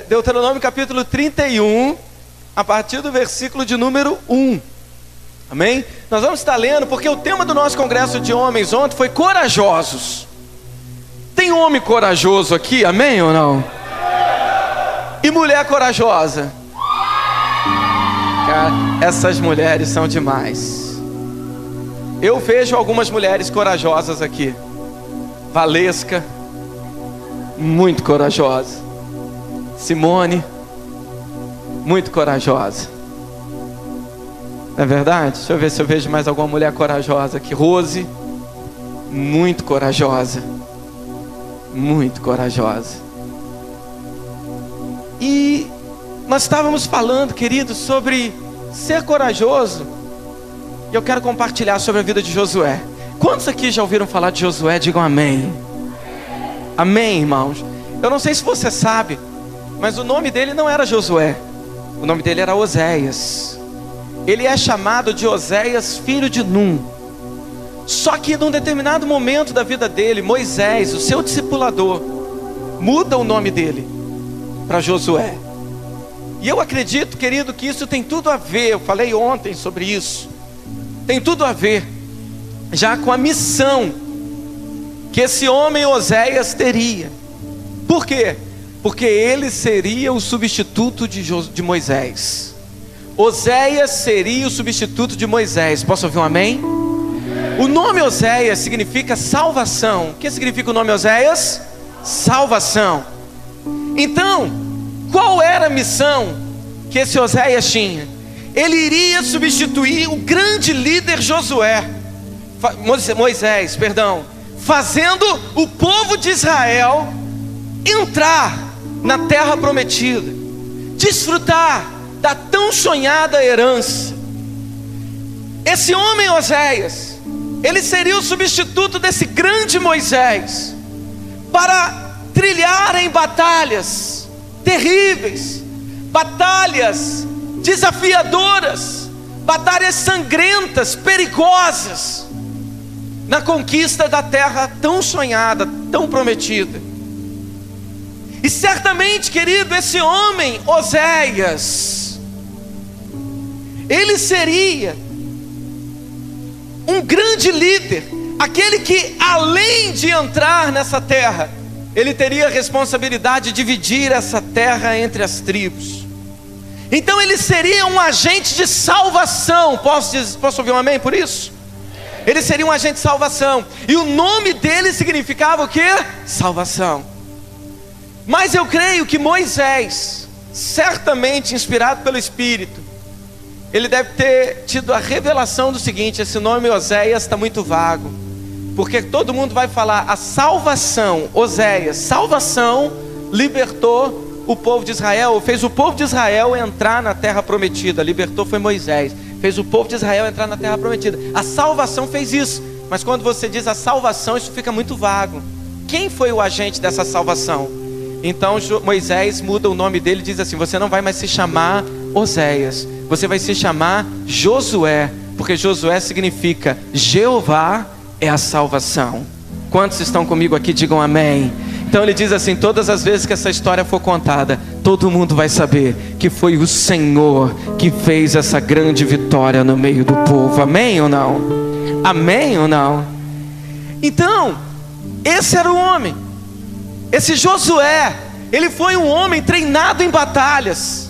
Deuteronômio capítulo 31, a partir do versículo de número 1. Amém? Nós vamos estar lendo, porque o tema do nosso congresso de homens ontem foi corajosos. Tem homem corajoso aqui, amém ou não? E mulher corajosa? Cara, essas mulheres são demais. Eu vejo algumas mulheres corajosas aqui. Valesca, muito corajosa. Simone, muito corajosa. Não é verdade? Deixa eu ver se eu vejo mais alguma mulher corajosa aqui. Rose, muito corajosa. Muito corajosa. E nós estávamos falando, queridos, sobre ser corajoso. E eu quero compartilhar sobre a vida de Josué. Quantos aqui já ouviram falar de Josué? Digam amém. Amém, irmãos. Eu não sei se você sabe, mas o nome dele não era Josué. O nome dele era Oséias. Ele é chamado de Oséias, filho de Num. Só que num determinado momento da vida dele, Moisés, o seu discipulador, muda o nome dele para Josué. E eu acredito, querido, que isso tem tudo a ver. Eu falei ontem sobre isso. Tem tudo a ver já com a missão que esse homem Oséias teria. Por quê? Porque ele seria o substituto de Moisés. Oséias seria o substituto de Moisés. Posso ouvir um amém? O nome Oséias significa salvação. O que significa o nome Oséias? Salvação. Então, qual era a missão que esse Oséias tinha? Ele iria substituir o grande líder Moisés, fazendo o povo de Israel entrar na terra prometida, desfrutar da tão sonhada herança. Esse homem Oséias, ele seria o substituto desse grande Moisés, para trilhar em batalhas terríveis, batalhas desafiadoras, batalhas sangrentas, perigosas, na conquista da terra tão sonhada, tão prometida. E certamente, querido, esse homem Oséias, ele seria um grande líder, aquele que, além de entrar nessa terra, ele teria a responsabilidade de dividir essa terra entre as tribos. Então ele seria um agente de salvação. Posso ouvir um amém por isso? Ele seria um agente de salvação. E o nome dele significava o quê? Salvação. Mas eu creio que Moisés, certamente inspirado pelo Espírito, ele deve ter tido a revelação do seguinte: esse nome Oséias está muito vago, porque todo mundo vai falar a salvação. Oséias, salvação, libertou o povo de Israel, fez o povo de Israel entrar na terra prometida. Libertou foi Moisés, fez o povo de Israel entrar na terra prometida. A salvação fez isso, mas quando você diz a salvação, isso fica muito vago. Quem foi o agente dessa salvação? Então Moisés muda o nome dele e diz assim: você não vai mais se chamar Oséias, você vai se chamar Josué, porque Josué significa Jeová é a salvação. Quantos estão comigo aqui? Digam amém. Então ele diz assim: todas as vezes que essa história for contada, todo mundo vai saber que foi o Senhor que fez essa grande vitória no meio do povo. Amém ou não? Amém ou não? Então, esse era o homem. Esse Josué, ele foi um homem treinado em batalhas.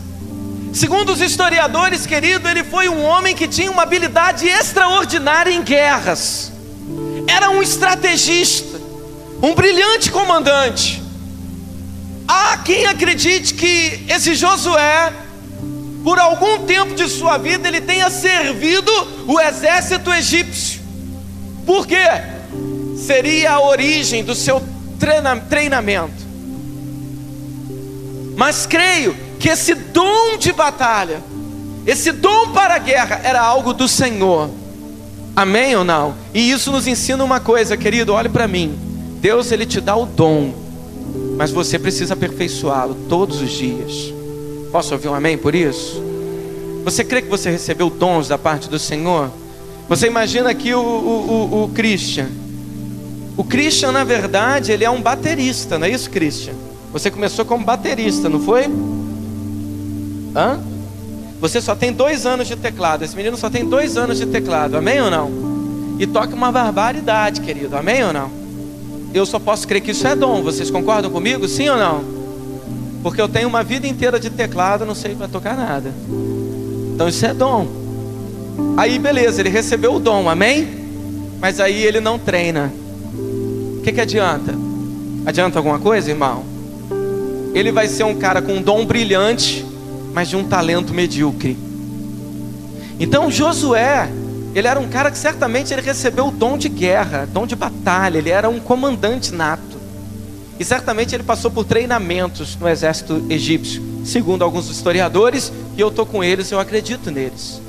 Segundo os historiadores, querido, ele foi um homem que tinha uma habilidade extraordinária em guerras. Era um estrategista, um brilhante comandante. Há quem acredite que esse Josué, por algum tempo de sua vida, ele tenha servido o exército egípcio. Por quê? Seria a origem do seu treinamento. Mas creio que esse dom de batalha, esse dom para a guerra, era algo do Senhor. Amém ou não? E isso nos ensina uma coisa, querido, olhe para mim. Deus, ele te dá o dom, mas você precisa aperfeiçoá-lo todos os dias. Posso ouvir um amém por isso? Você crê que você recebeu dons da parte do Senhor? Você imagina aqui o Christian. O Christian, na verdade, ele é um baterista, não é isso, Christian? Você começou como baterista, não foi? Hã? Você só tem 2 anos de teclado. Esse menino só tem 2 anos de teclado, amém ou não? E toca uma barbaridade, querido, amém ou não? Eu só posso crer que isso é dom. Vocês concordam comigo, sim ou não? Porque eu tenho uma vida inteira de teclado, não sei para tocar nada. Então isso é dom. Aí beleza, ele recebeu o dom, amém? Mas aí ele não treina. O que adianta? Adianta alguma coisa, irmão? Ele vai ser um cara com um dom brilhante, mas de um talento medíocre. Então Josué, ele era um cara que certamente ele recebeu o dom de guerra, dom de batalha. Ele era um comandante nato. E certamente ele passou por treinamentos no exército egípcio, segundo alguns historiadores, e eu estou com eles, eu acredito neles.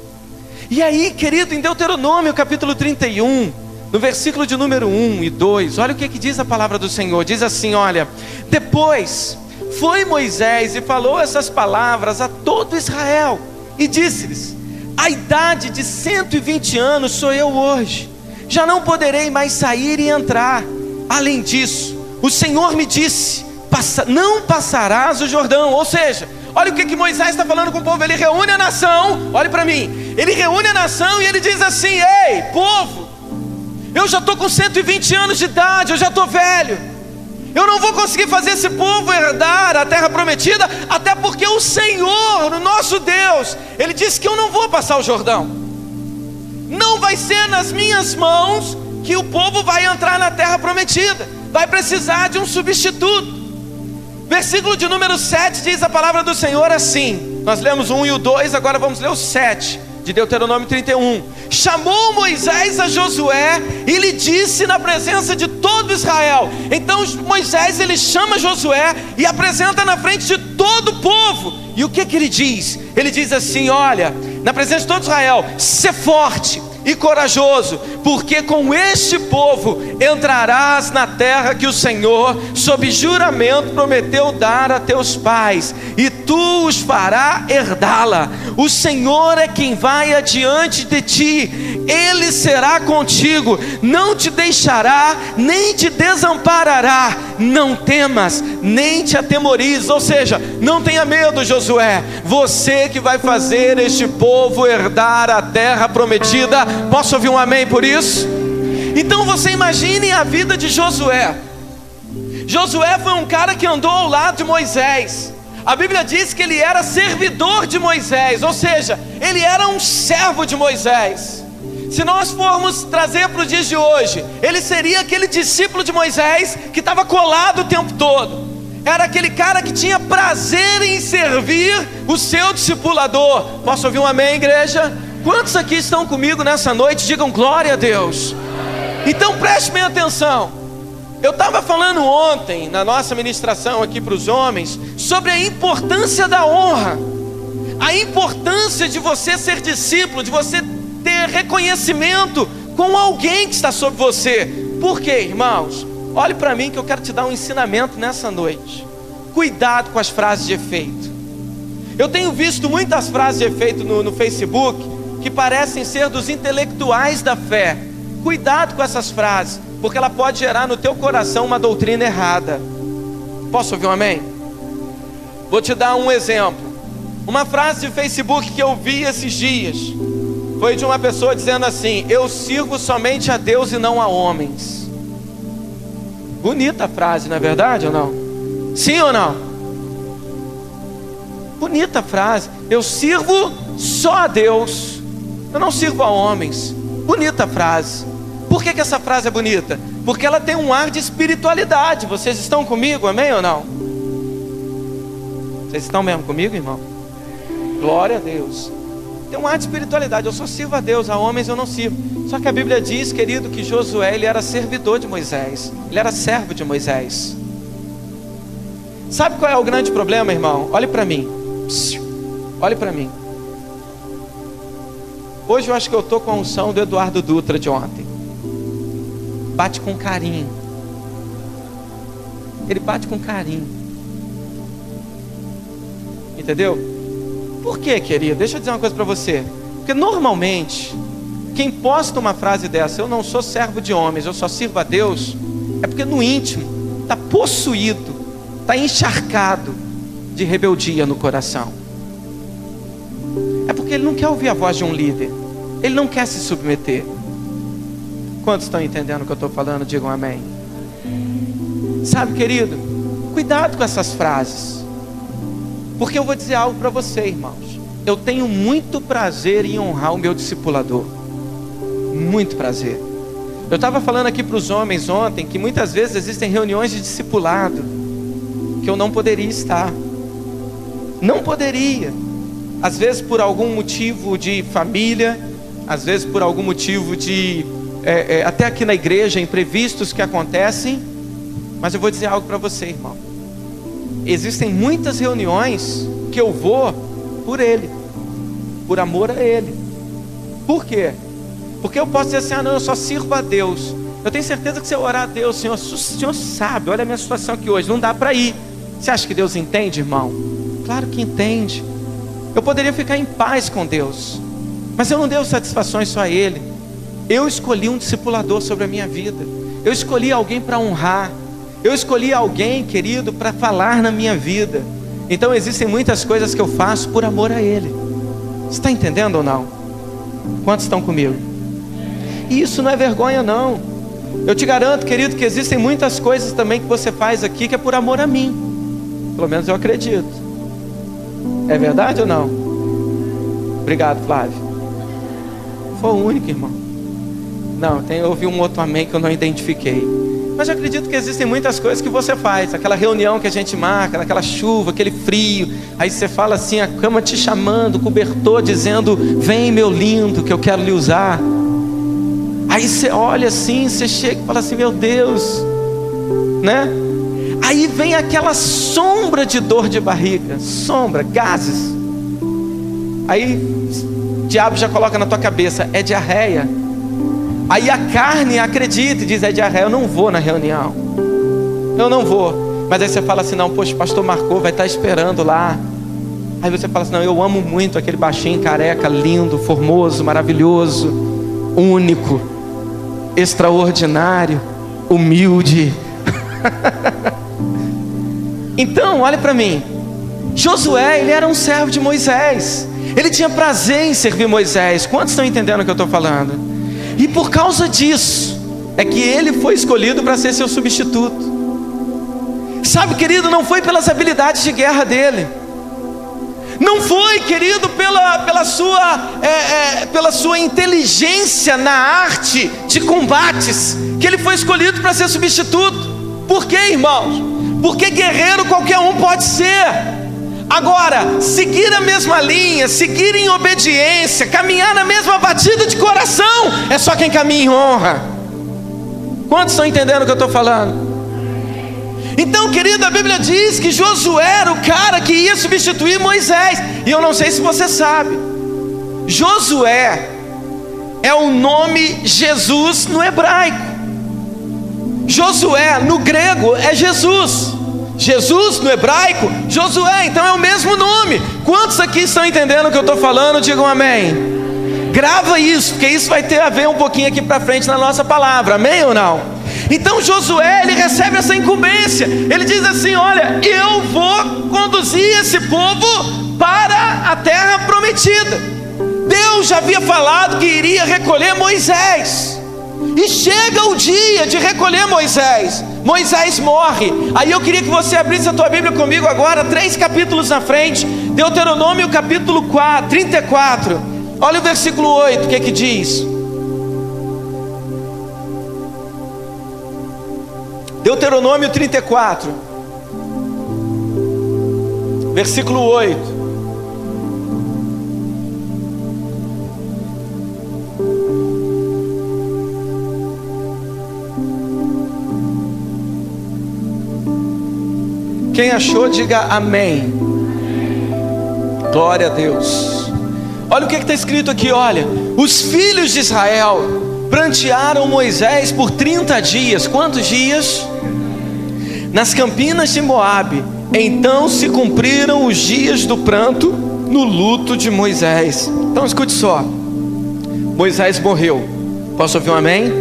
E aí, querido, em Deuteronômio capítulo 31, no versículo de número 1 e 2, olha o que diz a palavra do Senhor. Diz assim, olha: depois foi Moisés e falou essas palavras a todo Israel, e disse-lhes: a idade de 120 anos sou eu hoje, já não poderei mais sair e entrar. Além disso, o Senhor me disse: não passarás o Jordão. Ou seja, olha o que Moisés está falando com o povo. Ele reúne a nação, olhe para mim, ele reúne a nação e ele diz assim: ei, povo, eu já estou com 120 anos de idade, eu já estou velho, eu não vou conseguir fazer esse povo herdar a terra prometida, até porque o Senhor, o nosso Deus, Ele disse que eu não vou passar o Jordão. Não vai ser nas minhas mãos que o povo vai entrar na terra prometida. Vai precisar de um substituto. Versículo de número 7 diz a palavra do Senhor assim. Nós lemos o 1 e o 2, agora vamos ler o 7 de Deuteronômio 31. Chamou Moisés a Josué e lhe disse na presença de todo Israel. Então Moisés, ele chama Josué e apresenta na frente de todo o povo. E o que ele diz? Ele diz assim, olha, na presença de todo Israel: sê forte e corajoso, porque com este povo entrarás na terra que o Senhor, sob juramento, prometeu dar a teus pais, e tu os farás herdá-la. O Senhor é quem vai adiante de ti, Ele será contigo, não te deixará, nem te desamparará. Não temas, nem te atemorizes. Ou seja, não tenha medo, Josué, você que vai fazer este povo herdar a terra prometida. Posso ouvir um amém por isso? Então você imagine a vida de Josué. Josué foi um cara que andou ao lado de Moisés. A Bíblia diz que ele era servidor de Moisés, ou seja, ele era um servo de Moisés. Se nós formos trazer para os dias de hoje, ele seria aquele discípulo de Moisés que estava colado o tempo todo. Era aquele cara que tinha prazer em servir o seu discipulador. Posso ouvir um amém, igreja? Quantos aqui estão comigo nessa noite? Digam glória a Deus. Então preste bem atenção. Eu estava falando ontem, na nossa ministração aqui para os homens, sobre a importância da honra. A importância de você ser discípulo, de você ter reconhecimento com alguém que está sobre você. Por quê, irmãos? Olhe para mim que eu quero te dar um ensinamento nessa noite. Cuidado com as frases de efeito. Eu tenho visto muitas frases de efeito no Facebook que parecem ser dos intelectuais da fé. Cuidado com essas frases, porque ela pode gerar no teu coração uma doutrina errada. Posso ouvir um amém? Vou te dar um exemplo. Uma frase de Facebook que eu vi esses dias foi de uma pessoa dizendo assim: eu sirvo somente a Deus e não a homens. Bonita a frase, não é verdade ou não? Sim ou não? Bonita a frase. Eu sirvo só a Deus, eu não sirvo a homens. Bonita a frase. Por que essa frase é bonita? Porque ela tem um ar de espiritualidade. Vocês estão comigo, amém ou não? Vocês estão mesmo comigo, irmão? Glória a Deus. Tem um ar de espiritualidade. Eu só sirvo a Deus, a homens eu não sirvo. Só que a Bíblia diz, querido, que Josué, ele era servidor de Moisés. Ele era servo de Moisés. Sabe qual é o grande problema, irmão? Olhe para mim. Olhe para mim. Hoje eu acho que eu estou com a unção do Eduardo Dutra de ontem. Bate com carinho. Ele bate com carinho. Entendeu? Por quê, querido? Deixa eu dizer uma coisa para você. Porque normalmente, quem posta uma frase dessa, eu não sou servo de homens, eu só sirvo a Deus, é porque no íntimo está possuído, está encharcado de rebeldia no coração, é porque ele não quer ouvir a voz de um líder, ele não quer se submeter. Quantos estão entendendo o que eu estou falando? Digam amém. Sabe, querido, cuidado com essas frases, porque eu vou dizer algo para você, irmãos. Eu tenho muito prazer em honrar o meu discipulador, muito prazer. Eu estava falando aqui para os homens ontem que muitas vezes existem reuniões de discipulado que eu não poderia estar, não poderia, às vezes por algum motivo de família, às vezes por algum motivo de até aqui na igreja, imprevistos que acontecem. Mas eu vou dizer algo para você, irmão. Existem muitas reuniões que eu vou por ele, por amor a ele. Por quê? Porque eu posso dizer assim: ah não, eu só sirvo a Deus. Eu tenho certeza que se eu orar a Deus, Senhor, o Senhor sabe, olha a minha situação aqui hoje, não dá para ir. Você acha que Deus entende, irmão? Claro que entende. Eu poderia ficar em paz com Deus, mas eu não devo satisfações só a Ele. Eu escolhi um discipulador sobre a minha vida. Eu escolhi alguém para honrar. Eu escolhi alguém, querido, para falar na minha vida. Então existem muitas coisas que eu faço por amor a Ele. Você está entendendo ou não? Quantos estão comigo? E isso não é vergonha não. Eu te garanto, querido, que existem muitas coisas também que você faz aqui que é por amor a mim. Pelo menos eu acredito. É verdade ou não? Obrigado, Flávio. Foi o único, irmão. Não, eu ouvi um outro amém que eu não identifiquei. Mas eu acredito que existem muitas coisas que você faz. Aquela reunião que a gente marca, naquela chuva, aquele frio. Aí você fala assim, a cama te chamando, o cobertor dizendo: vem meu lindo, que eu quero lhe usar. Aí você olha assim, você chega e fala assim: meu Deus, né? Aí vem aquela sombra de dor de barriga, sombra, gases. Aí o diabo já coloca na tua cabeça: é diarreia. Aí a carne acredita e diz: é diarreia, eu não vou na reunião, eu não vou. Mas aí você fala assim: não, poxa, o pastor marcou, vai estar esperando lá. Aí você fala assim: não, eu amo muito aquele baixinho, careca, lindo, formoso, maravilhoso, único, extraordinário, humilde. Então, olha para mim. Josué, ele era um servo de Moisés. Ele tinha prazer em servir Moisés. Quantos estão entendendo o que eu estou falando? E por causa disso é que ele foi escolhido para ser seu substituto. Sabe, querido, não foi pelas habilidades de guerra dele. Não foi, querido, pela sua inteligência na arte de combates que ele foi escolhido para ser substituto. Por quê, irmãos? Porque guerreiro qualquer um pode ser. Agora, seguir a mesma linha, seguir em obediência, caminhar na mesma batida de coração, é só quem caminha em honra. Quantos estão entendendo o que eu estou falando? Então, querido, a Bíblia diz que Josué era o cara que ia substituir Moisés. E eu não sei se você sabe, Josué é o nome Jesus no hebraico. Josué no grego é Jesus. Jesus no hebraico, Josué, então é o mesmo nome. Quantos aqui estão entendendo o que eu estou falando? Digam amém. Grava isso, porque isso vai ter a ver um pouquinho aqui para frente na nossa palavra, amém ou não? Então Josué, ele recebe essa incumbência. Ele diz assim: olha, eu vou conduzir esse povo para a terra prometida. Deus já havia falado que iria recolher Moisés. E chega o dia de recolher Moisés. Moisés morre. Aí eu queria que você abrisse a tua Bíblia comigo agora, 3 capítulos na frente. Deuteronômio capítulo 34. Olha o versículo 8, o que é que diz? Deuteronômio 34, versículo 8. Quem achou, diga amém. Glória a Deus. Olha o que está escrito aqui, olha. Os filhos de Israel prantearam Moisés por 30 dias. Quantos dias? Nas campinas de Moabe. Então se cumpriram os dias do pranto no luto de Moisés. Então escute só. Moisés morreu. Posso ouvir um amém?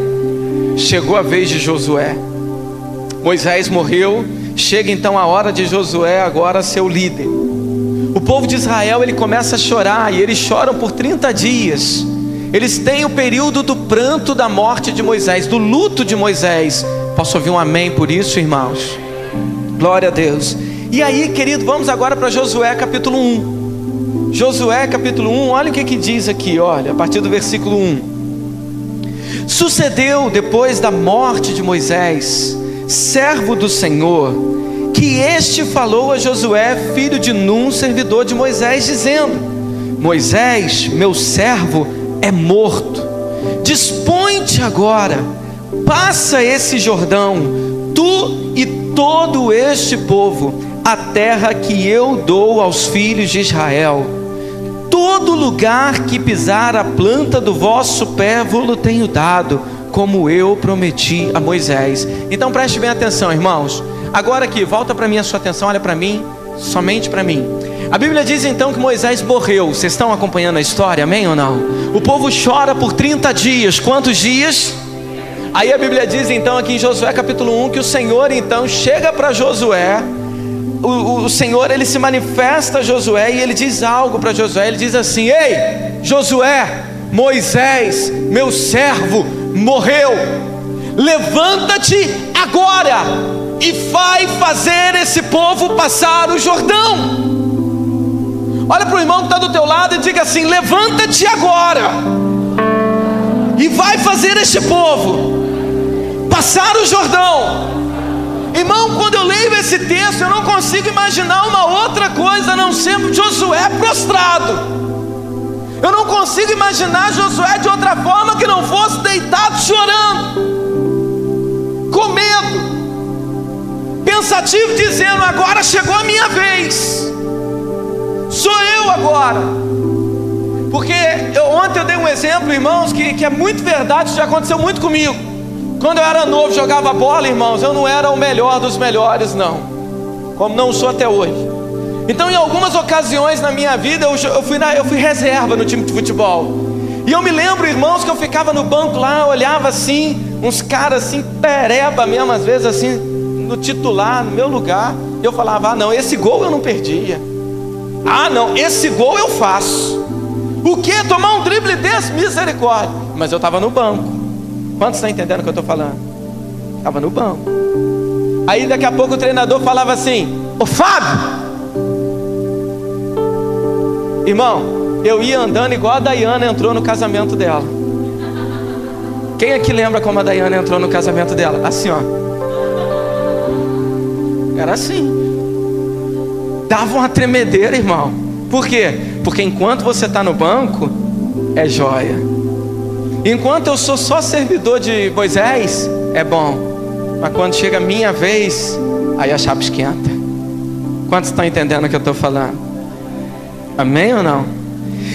Chegou a vez de Josué. Moisés morreu. chega então a hora de Josué agora ser o líder. O povo de Israel, ele começa a chorar, e eles choram por 30 dias. Eles têm o período do pranto da morte de Moisés, do luto de Moisés. Posso ouvir um amém por isso, irmãos? Glória a Deus. E aí, querido, vamos agora para Josué capítulo 1. Josué capítulo 1, olha o que diz aqui, olha, a partir do versículo 1. Sucedeu depois da morte de Moisés, servo do Senhor, que este falou a Josué, filho de Num, servidor de Moisés, dizendo: Moisés, meu servo, é morto. Dispõe-te agora, passa esse Jordão, tu e todo este povo, a terra que eu dou aos filhos de Israel. Todo lugar que pisar a planta do vosso pé vos tenho dado, como eu prometi a Moisés. Então preste bem atenção, irmãos. Agora aqui, volta para mim a sua atenção, olha para mim, somente para mim. A Bíblia diz então que Moisés morreu. Vocês estão acompanhando a história, amém ou não? O povo chora por 30 dias, quantos dias? Aí a Bíblia diz então aqui em Josué capítulo 1, que o Senhor então chega para Josué. O Senhor, ele se manifesta a Josué e ele diz algo para Josué. Ele diz assim: ei, Josué, Moisés, meu servo, morreu. Levanta-te agora e vai fazer esse povo passar o Jordão. Olha para o irmão que está do teu lado e diga assim: levanta-te agora e vai fazer este povo passar o Jordão. Irmão, quando eu leio esse texto, eu não consigo imaginar uma outra coisa a não ser Josué prostrado. Eu não consigo imaginar Josué de outra forma que não fosse deitado chorando, com medo, pensativo, dizendo: agora chegou a minha vez, sou eu agora. Porque ontem eu dei um exemplo, irmãos, que é muito verdade, já aconteceu muito comigo. Quando eu era novo, jogava bola, irmãos, eu não era o melhor dos melhores, não, como não sou até hoje. Então em algumas ocasiões na minha vida eu fui reserva no time de futebol. E eu me lembro, irmãos, que eu ficava no banco lá, olhava assim, uns caras assim, pereba mesmo, às vezes assim, no titular, no meu lugar. E eu falava: ah não, esse gol eu não perdia. Ah não, esse gol eu faço. O que? Tomar um drible desse? Misericórdia. Mas eu estava no banco. Quantos estão entendendo o que eu estou falando? Estava no banco. Aí daqui a pouco o treinador falava assim: ô Fábio! Irmão, eu ia andando igual a Dayana entrou no casamento dela. Quem aqui lembra como a Dayana entrou no casamento dela? Assim, ó. Era assim. Dava uma tremedeira, irmão. Por quê? Porque enquanto você está no banco, é joia. Enquanto eu sou só servidor de Moisés, é bom. Mas quando chega a minha vez, aí a chapa esquenta. Quantos estão entendendo o que eu estou falando? Amém ou não?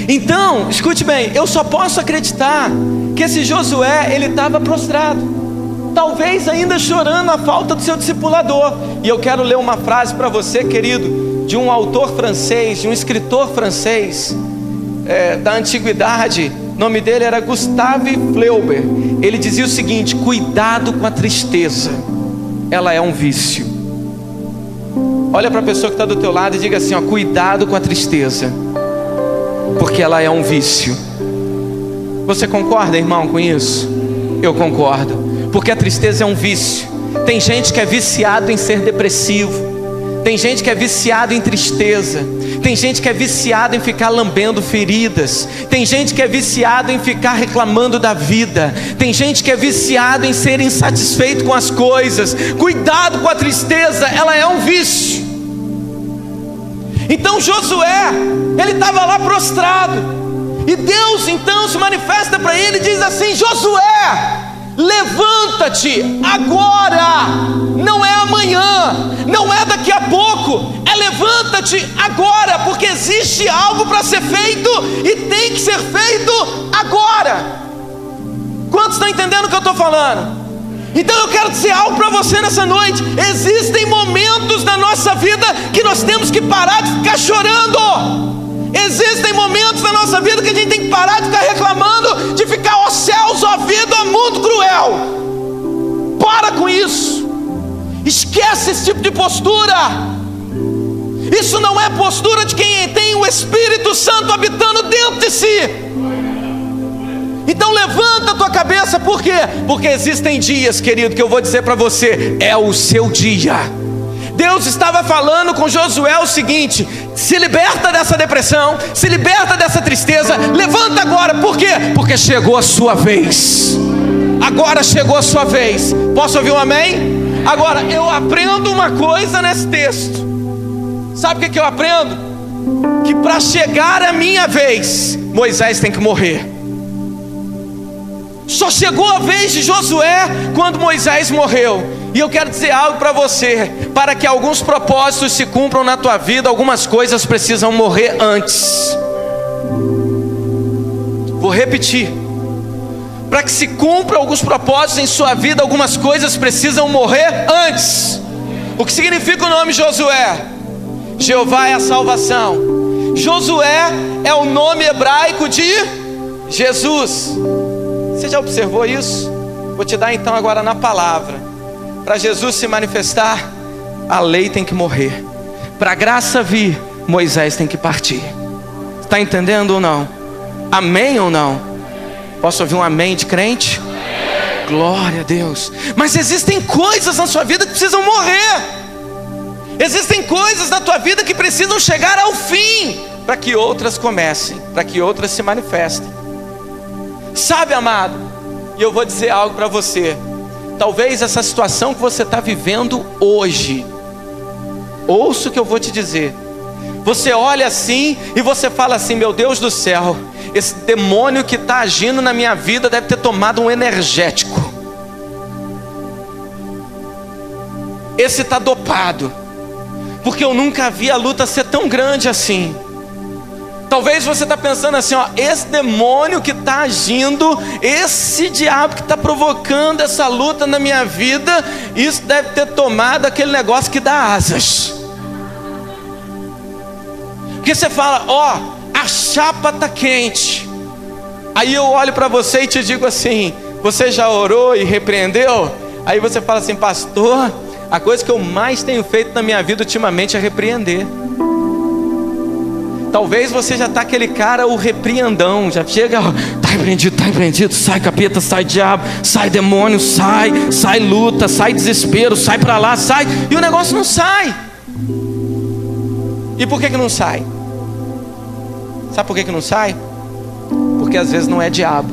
Então, escute bem, eu só posso acreditar que esse Josué, ele estava prostrado, talvez ainda chorando a falta do seu discipulador. E eu quero ler uma frase para você, querido, de um autor francês, de um escritor francês da antiguidade. O nome dele era Gustave Flaubert. Ele dizia o seguinte: cuidado com a tristeza, ela é um vício. Olha para a pessoa que está do teu lado e diga assim, ó: cuidado com a tristeza, porque ela é um vício. Você concorda, irmão, com isso? Eu concordo, porque a tristeza é um vício. Tem gente que é viciado em ser depressivo, tem gente que é viciado em tristeza, tem gente que é viciado em ficar lambendo feridas, tem gente que é viciado em ficar reclamando da vida, tem gente que é viciado em ser insatisfeito com as coisas. Cuidado com a tristeza, ela é um vício. Então Josué, ele estava lá prostrado, e Deus então se manifesta para ele e diz assim: Josué, levanta-te agora, não é amanhã, não é daqui a pouco, é levanta-te agora, porque existe algo para ser feito e tem que ser feito agora. Quantos estão entendendo o que eu estou falando? Então eu quero dizer algo para você nessa noite. Existem momentos na nossa vida que nós temos que parar de ficar chorando. Existem momentos na nossa vida que a gente tem que parar de ficar reclamando, de ficar: ó céus, ó vida, ó mundo cruel. Para com isso. Esquece esse tipo de postura. Isso não é postura de quem tem o Espírito Santo habitando dentro de si. Então levanta a tua cabeça. Por quê? Porque existem dias, querido, que eu vou dizer para você, é o seu dia. Deus estava falando com Josué o seguinte: se liberta dessa depressão, se liberta dessa tristeza, levanta agora. Por quê? Porque chegou a sua vez. Agora chegou a sua vez. Posso ouvir um amém? Agora, eu aprendo uma coisa nesse texto. Sabe o que eu aprendo? Que para chegar a minha vez, Moisés tem que morrer. Só chegou a vez de Josué quando Moisés morreu. E eu quero dizer algo para você: para que alguns propósitos se cumpram na tua vida, algumas coisas precisam morrer antes. Vou repetir: para que se cumpram alguns propósitos em sua vida, algumas coisas precisam morrer antes. O que significa o nome Josué? Jeová é a salvação. Josué é o nome hebraico de Jesus. Você já observou isso? Vou te dar então agora na palavra. Para Jesus se manifestar, a lei tem que morrer. Para a graça vir, Moisés tem que partir. Está entendendo ou não? Amém ou não? Posso ouvir um amém de crente? Glória a Deus. Mas existem coisas na sua vida que precisam morrer. Existem coisas na tua vida que precisam chegar ao fim, para que outras comecem, para que outras se manifestem. Sabe, amado, e eu vou dizer algo para você. Talvez essa situação que você está vivendo hoje, ouça o que eu vou te dizer. Você olha assim e você fala assim: meu Deus do céu, esse demônio que está agindo na minha vida deve ter tomado um energético. Esse está dopado, porque eu nunca vi a luta ser tão grande assim. Talvez você está pensando assim: ó, esse demônio que está agindo, esse diabo que está provocando essa luta na minha vida, isso deve ter tomado aquele negócio que dá asas. Porque você fala: ó, a chapa está quente. Aí eu olho para você e te digo assim: você já orou e repreendeu? Aí você fala assim: pastor, a coisa que eu mais tenho feito na minha vida ultimamente é repreender. Talvez você já está aquele cara, o repreendão. Já chega: está repreendido, sai capeta, sai diabo, sai demônio, sai luta, sai desespero, sai para lá, sai. E o negócio não sai. E por que não sai? Sabe por que não sai? Porque às vezes não é diabo.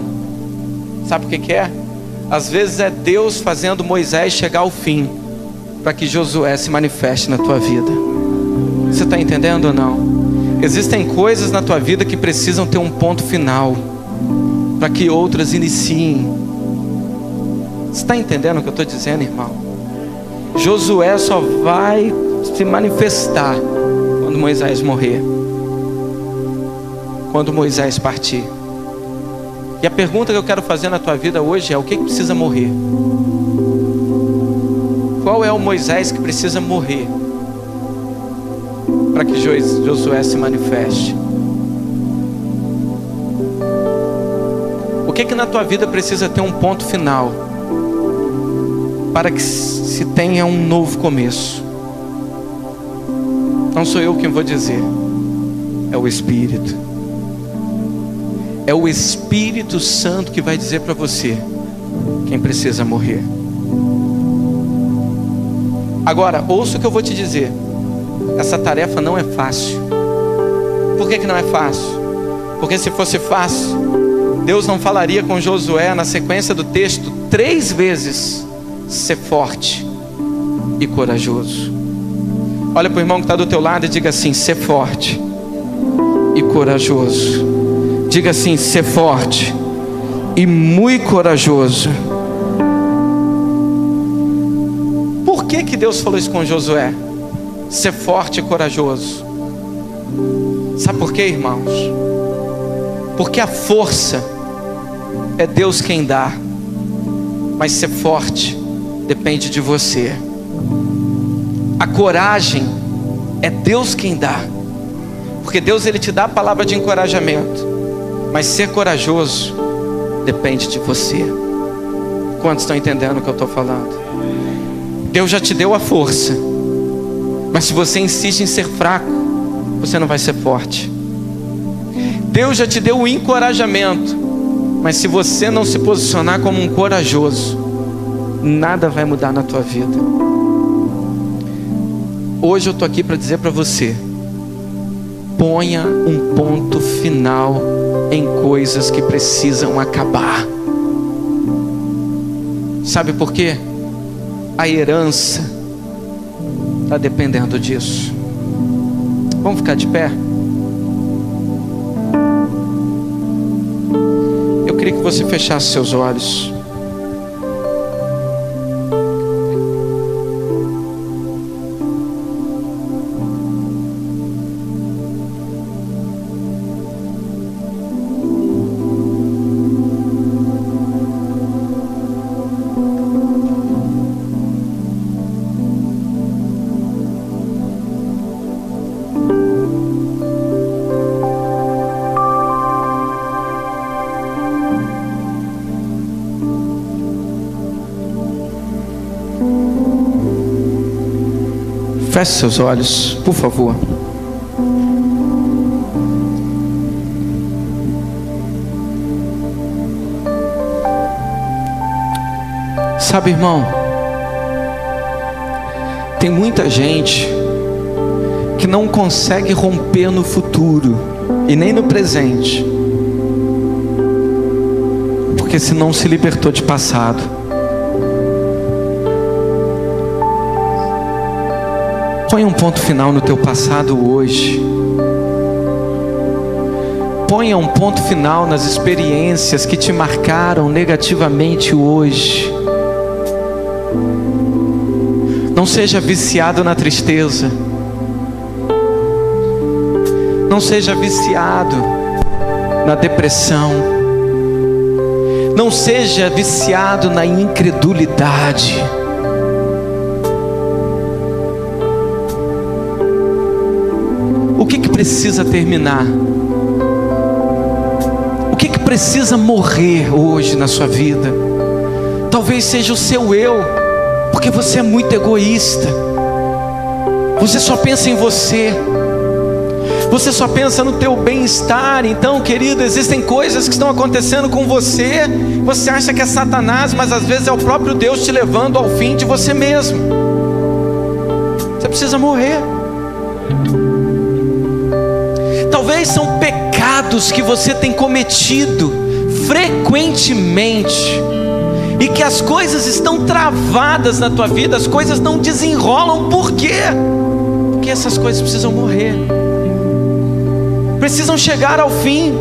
Sabe por que é? Às vezes é Deus fazendo Moisés chegar ao fim, para que Josué se manifeste na tua vida. Você está entendendo ou não? Existem coisas na tua vida que precisam ter um ponto final, para que outras iniciem. Você está entendendo o que eu estou dizendo, irmão? Josué só vai se manifestar quando Moisés morrer, quando Moisés partir. E a pergunta que eu quero fazer na tua vida hoje é: o que precisa morrer? Qual é o Moisés que precisa morrer para que Josué se manifeste? O que na tua vida precisa ter um ponto final para que se tenha um novo começo? Não sou eu quem vou dizer, é o Espírito. É o Espírito Santo que vai dizer para você quem precisa morrer. Agora, ouça o que eu vou te dizer. Essa tarefa não é fácil. Por que não é fácil? Porque se fosse fácil, Deus não falaria com Josué na sequência do texto 3 vezes: ser forte e corajoso. Olha para o irmão que está do teu lado e diga assim: ser forte e corajoso. Diga assim: ser forte e muito corajoso. Por que Deus falou isso com Josué? Ser forte e corajoso. Sabe por quê, irmãos? Porque a força é Deus quem dá, mas ser forte depende de você. A coragem é Deus quem dá, porque Deus, Ele te dá a palavra de encorajamento, mas ser corajoso depende de você. Quantos estão entendendo o que eu estou falando? Deus já te deu a força, mas se você insiste em ser fraco, você não vai ser forte. Deus já te deu o encorajamento, mas se você não se posicionar como um corajoso, nada vai mudar na tua vida. Hoje eu estou aqui para dizer para você: ponha um ponto final em coisas que precisam acabar. Sabe por quê? A herança está dependendo disso. Vamos ficar de pé? Eu queria que você fechasse seus olhos. Feche seus olhos, por favor. Sabe, irmão, tem muita gente que não consegue romper no futuro e nem no presente, porque se não se libertou de passado. Põe um ponto final no teu passado hoje. Ponha um ponto final nas experiências que te marcaram negativamente hoje. Não seja viciado na tristeza. Não seja viciado na depressão. Não seja viciado na incredulidade. O que precisa terminar? O que precisa morrer hoje na sua vida? Talvez seja o seu eu, porque você é muito egoísta. Você só pensa em você. Você só pensa no teu bem-estar. Então, querido, existem coisas que estão acontecendo com você. Você acha que é Satanás, mas às vezes é o próprio Deus te levando ao fim de você mesmo. Você precisa morrer. Talvez são pecados que você tem cometido frequentemente e que as coisas estão travadas na tua vida, as coisas não desenrolam. Por quê? Porque essas coisas precisam morrer, precisam chegar ao fim.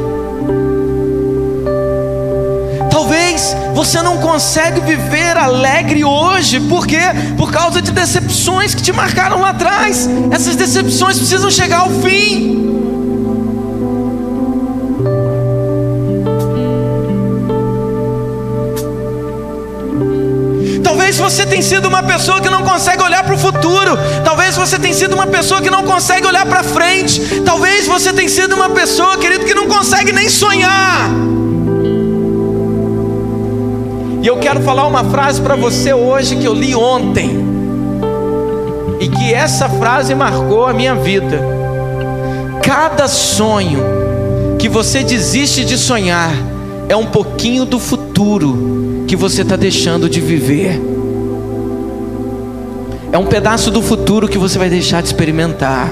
Talvez você não consegue viver alegre hoje. Por quê? Por causa de decepções que te marcaram lá atrás. Essas decepções precisam chegar ao fim. Talvez você tenha sido uma pessoa que não consegue olhar para o futuro. Talvez você tenha sido uma pessoa que não consegue olhar para frente. Talvez você tenha sido uma pessoa, querido, que não consegue nem sonhar. E eu quero falar uma frase para você hoje que eu li ontem, e que essa frase marcou a minha vida. Cada sonho que você desiste de sonhar é um pouquinho do futuro que você está deixando de viver. É um pedaço do futuro que você vai deixar de experimentar.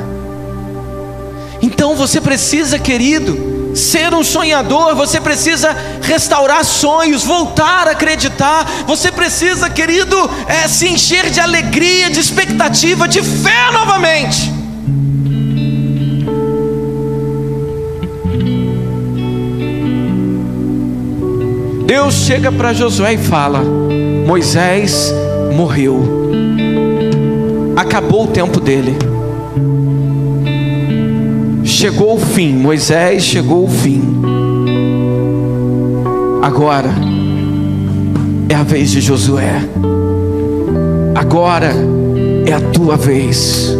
Então você precisa, querido, ser um sonhador. Você precisa restaurar sonhos, voltar a acreditar. Você precisa, querido, se encher de alegria, de expectativa, de fé novamente. Deus chega para Josué e fala: Moisés morreu. Acabou o tempo dele. Chegou o fim. Moisés chegou o fim. Agora é a vez de Josué. Agora é a tua vez.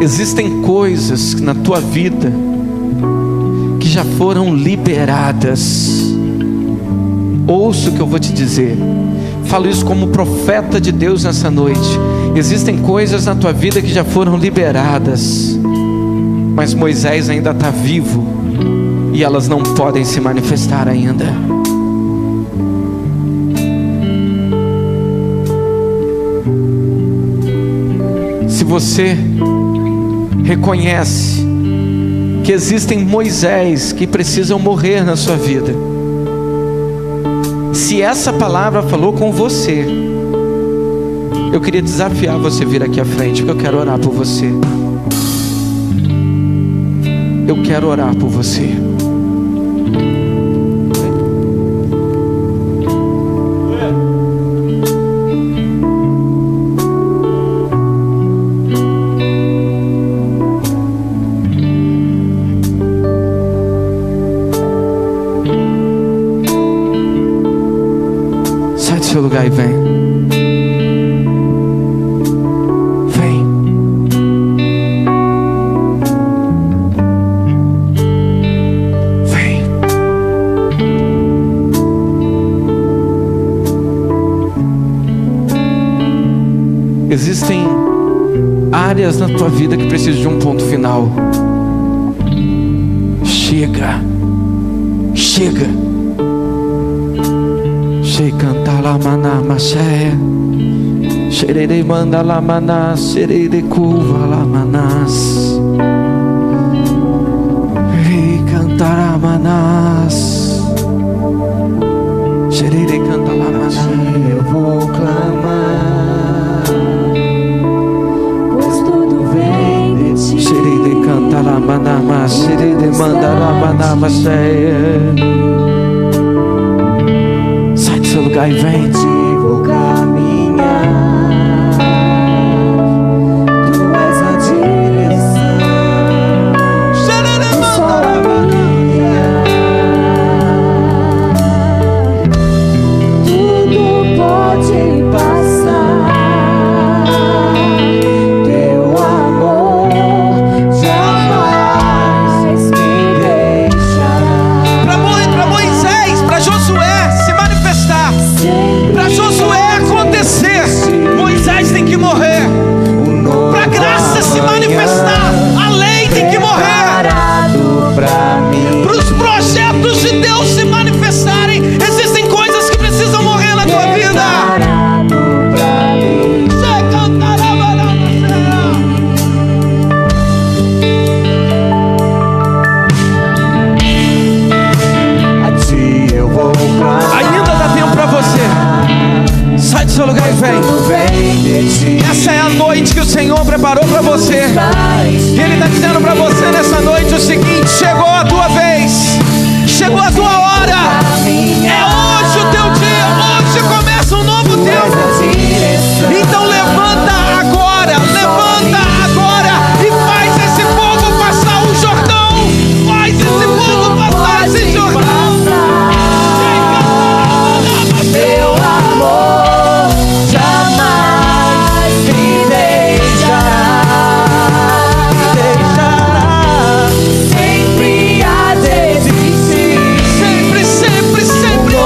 Existem coisas na tua vida que já foram liberadas. ouça o que eu vou te dizer. Falo isso como profeta de Deus nessa noite. Existem coisas na tua vida que já foram liberadas, mas Moisés ainda está vivo e elas não podem se manifestar ainda. Se você reconhece que existem Moisés que precisam morrer na sua vida, se essa palavra falou com você, eu queria desafiar você a vir aqui à frente, porque eu quero orar por você. Eu quero orar por você. Sai do seu lugar e vem. Existem áreas na tua vida que precisam de um ponto final. Chega. Chega. Canta la mana maché. Xerere manda la maná. Xerere curva la manás. Cantará manás. Xerere canta la maná. Eu vou clamar, pois tudo vem de ti. Xerere canta la maná. Xerere manda la maná maché. Sai do seu lugar e vem. Vou caminhar, tu és a direção. Só tudo pode passar, teu amor jamais me deixará. Para Moisés, para Josué se manifestar, para Josué acontecer, Moisés tem que morrer. Para a graça se manifestar, a lei tem que morrer. Para os projetos de Deus se manifestarem, existem coisas que precisam morrer na tua vida. Ainda dá tempo para você. Sai do seu lugar e vem. Essa é a noite que o Senhor preparou para você. E Ele está dizendo para você nessa noite o seguinte: chegou a tua vez, chegou a tua hora. É hoje o teu dia, hoje começa um novo tempo. Então levanta agora e faz esse povo passar o Jordão. Faz esse povo passar esse Jordão. Teu amor jamais me deixará, sempre a desistir. Sempre, sempre, sempre.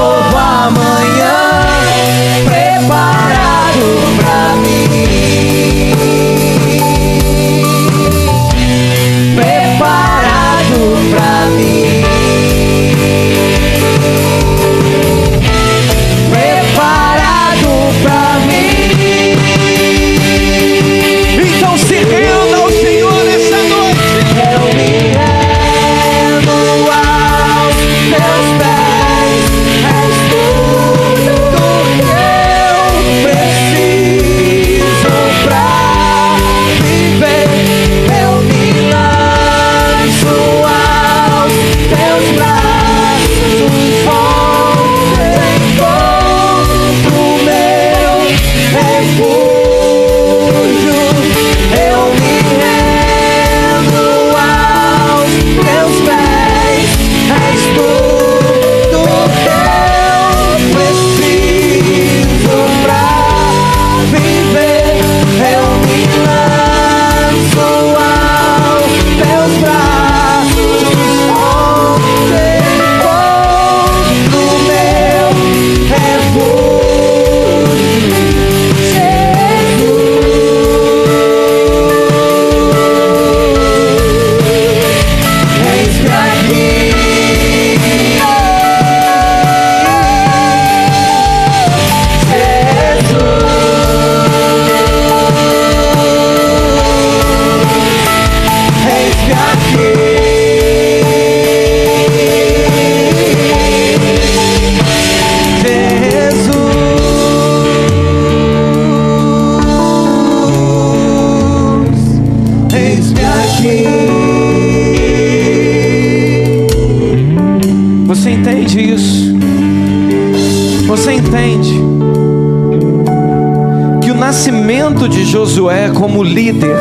nascimento de Josué como líder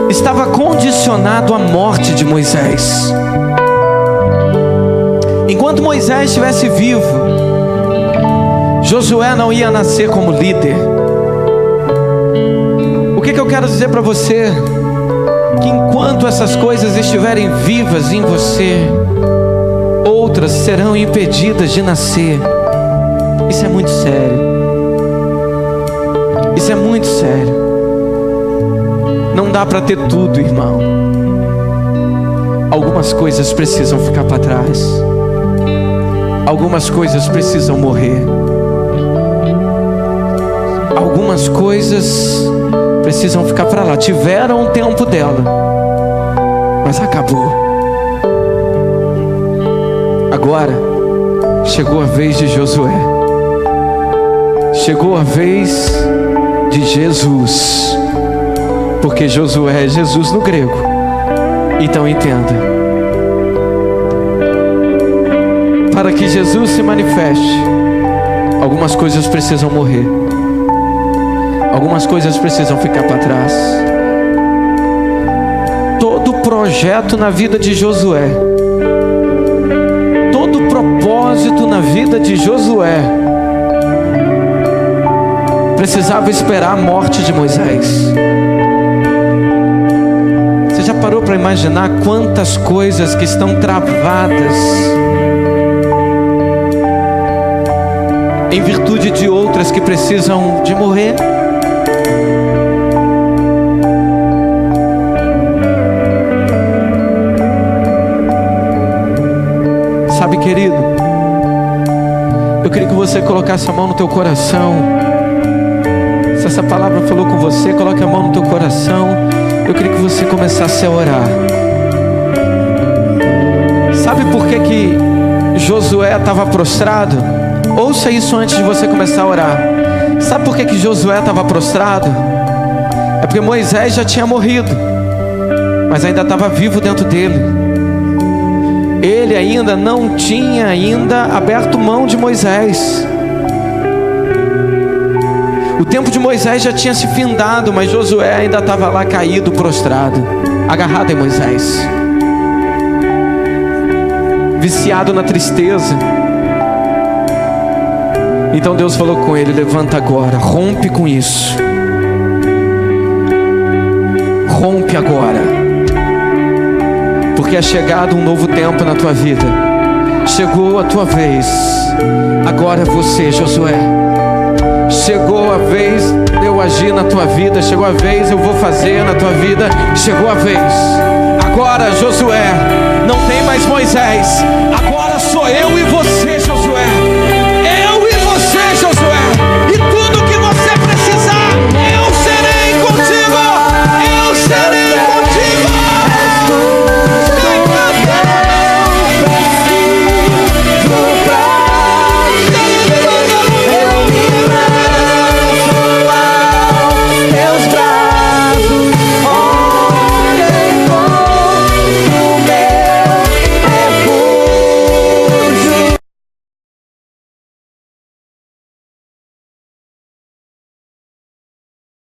estava condicionado à morte de Moisés. Enquanto Moisés estivesse vivo, Josué não ia nascer como líder. O que eu quero dizer para você? Que enquanto essas coisas estiverem vivas em você, outras serão impedidas de nascer. Isso é muito sério. Isso é muito sério. Não dá para ter tudo, irmão. Algumas coisas precisam ficar para trás. Algumas coisas precisam morrer. Algumas coisas precisam ficar para lá. Tiveram o tempo dela, mas acabou. Agora chegou a vez de Josué. Chegou a vez de Jesus. Porque Josué é Jesus no grego. Então entenda. Para que Jesus se manifeste, algumas coisas precisam morrer. Algumas coisas precisam ficar para trás. Todo projeto na vida de Josué, todo propósito na vida de Josué, precisava esperar a morte de Moisés. Você já parou para imaginar quantas coisas que estão travadas em virtude de outras que precisam de morrer? Sabe, querido, eu queria que você colocasse a mão no teu coração. Se essa palavra falou com você, coloque a mão no teu coração. Eu queria que você começasse a orar. Sabe por que Josué estava prostrado? Ouça isso antes de você começar a orar. Sabe por que Josué estava prostrado? É porque Moisés já tinha morrido, mas ainda estava vivo dentro dele. Ele ainda não tinha aberto mão de Moisés. O tempo de Moisés já tinha se findado, mas Josué ainda estava lá caído, prostrado, agarrado em Moisés, viciado na tristeza. Então Deus falou com ele: levanta agora, rompe com isso. Rompe agora, porque é chegado um novo tempo na tua vida. Chegou a tua vez. Agora você, Josué. Chegou a vez de eu agir na tua vida. Chegou a vez eu vou fazer na tua vida. Chegou a vez. Agora, Josué, não tem mais Moisés. Agora sou eu e você,